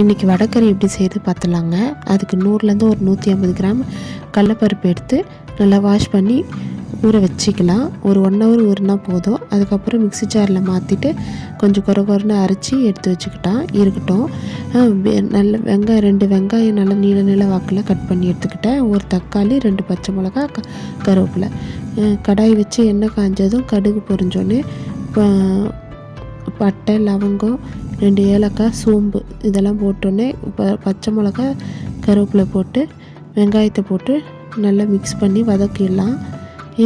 இன்றைக்கி வடைக்கறி எப்படி செய்து பார்த்துலாங்க. அதுக்கு 100லேருந்து ஒரு 150 கிராம் கடலப்பருப்பு எடுத்து நல்லா வாஷ் பண்ணி ஊற வச்சிக்கலாம். ஒரு 1 ஹவர் ஊறினா போதும். அதுக்கப்புறம் மிக்ஸி ஜாரில் மாற்றிட்டு கொஞ்சம் கொரன்னு அரைச்சி எடுத்து வச்சுக்கிட்டான் இருக்கட்டும். நல்ல வெங்காயம் 2 வெங்காயம் நல்லா நீள வாக்கில் கட் பண்ணி எடுத்துக்கிட்டேன். ஒரு தக்காளி 2 பச்சை மிளகா கருவேப்பிலை. கடாய் வச்சு எண்ணெய் காஞ்சதும் கடுகு பொரிஞ்சோடனே பட்டை லவங்கம் 2 ஏலக்காய் சோம்பு இதெல்லாம் போட்டோன்னே பச்சை மிளகா கருவேப்பிலை போட்டு வெங்காயத்தை போட்டு நல்லா மிக்ஸ் பண்ணி வதக்கிடலாம்.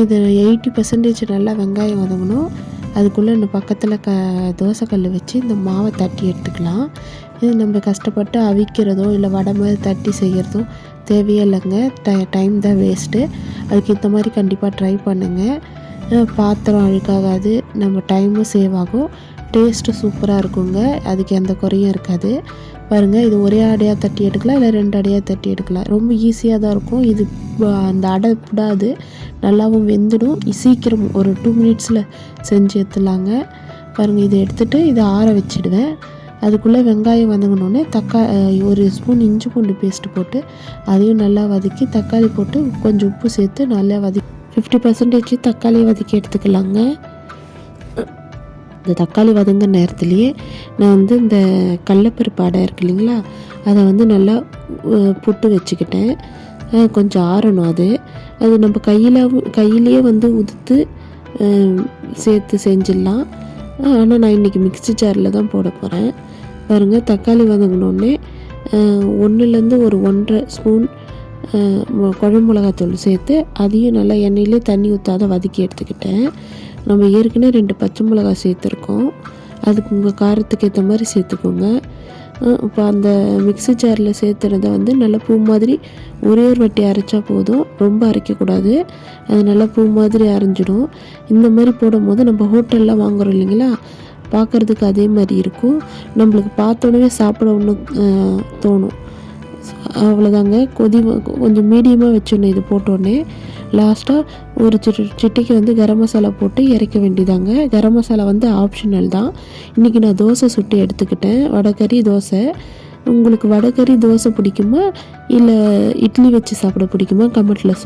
இது 80% நல்லா வெங்காயம் வதங்கணும். அதுக்குள்ளே இந்த பக்கத்தில் தோசைக்கல் வச்சு இந்த மாவை தட்டி எடுத்துக்கலாம். இது நம்ம கஷ்டப்பட்டு அவிக்கிறதோ இல்லை வடை மாதிரி தட்டி செய்கிறதோ தேவையே இல்லைங்க. டைம் தான் வேஸ்ட்டு. அதுக்கு இந்த மாதிரி கண்டிப்பாக ட்ரை பண்ணுங்கள். பாத்திரம் அழுக்காகாது, நம்ம டைமும் சேவ் ஆகும், டேஸ்ட்டு சூப்பராக இருக்குங்க. அதுக்கு எந்த குறையும் இருக்காது. பாருங்கள், இது ஒரே அடையாக தட்டி எடுக்கலாம், இல்லை 2 அடையாக தட்டி எடுக்கலாம். ரொம்ப ஈஸியாக தான் இருக்கும். இது அந்த அடை புடாது, நல்லாவும் வெந்துடும். சீக்கிரம் ஒரு 2 மினிட்ஸில் செஞ்சு எடுத்துலாங்க. பாருங்கள், இதை எடுத்துகிட்டு இதை ஆற வச்சிடுவேன். அதுக்குள்ளே வெங்காயம் வதங்கினோடனே ஒரு ஸ்பூன் இஞ்சி பூண்டு பேஸ்ட்டு போட்டு அதையும் நல்லா வதக்கி தக்காளி போட்டு கொஞ்சம் உப்பு சேர்த்து நல்லா 50% தக்காளி வதக்கி எடுத்துக்கலாங்க. இந்த தக்காளி வதங்க நேரத்துலையே நான் இந்த கடலப்பருப்பு அடை இருக்கு இல்லைங்களா, அதை நல்லா புட்டு வச்சுக்கிட்டேன். கொஞ்சம் ஆறணும். அது நம்ம கையிலேயே உதுத்து சேர்த்து செஞ்சிடலாம். ஆனால் நான் இன்றைக்கி மிக்ஸி ஜாரில் தான் போட போகிறேன். பாருங்கள், தக்காளி வதங்கினோடனே 1லேருந்து ஒரு 1.5 ஸ்பூன் குழம்பு மிளகாத்தூள் சேர்த்து அதையும் நல்லா எண்ணெயிலே தண்ணி ஊற்றாத வதக்கி எடுத்துக்கிட்டேன். நம்ம ஏற்கனவே 2 பச்சை மிளகாய் சேர்த்துருக்கோம். அதுக்கு உங்கள் காரத்துக்கு ஏற்ற மாதிரி சேர்த்துக்கோங்க. இப்போ அந்த மிக்ஸி ஜாரில் சேர்த்துறத நல்லா பூ மாதிரி ஒரே ஒரு வாட்டி அரைச்சா போதும், ரொம்ப அரைக்கக்கூடாது. அது நல்லா பூ மாதிரி அரைஞ்சிடும். இந்த மாதிரி போடும்போது நம்ம ஹோட்டலில் வாங்குகிறோம் இல்லைங்களா, பார்க்குறதுக்கு அதே மாதிரி இருக்கும். நம்மளுக்கு பார்த்தோன்னே சாப்பிட ஒன்று தோணும். அவ்வளோதாங்க. கொஞ்சம் மீடியமாக வச்சிடணும். இது போட்டோடனே லாஸ்ட்டாக ஒரு சிட்டிக்கு கரம் மசாலா போட்டு இறக்க வேண்டியதாங்க. கரம் மசாலா ஆப்ஷனல் தான். இன்றைக்கி நான் தோசை சுட்டு எடுத்துக்கிட்டேன், வடைக்கறி தோசை. உங்களுக்கு வடைக்கறி தோசை பிடிக்குமா இல்லை இட்லி வச்சு சாப்பிட பிடிக்குமா கமெண்ட்டில்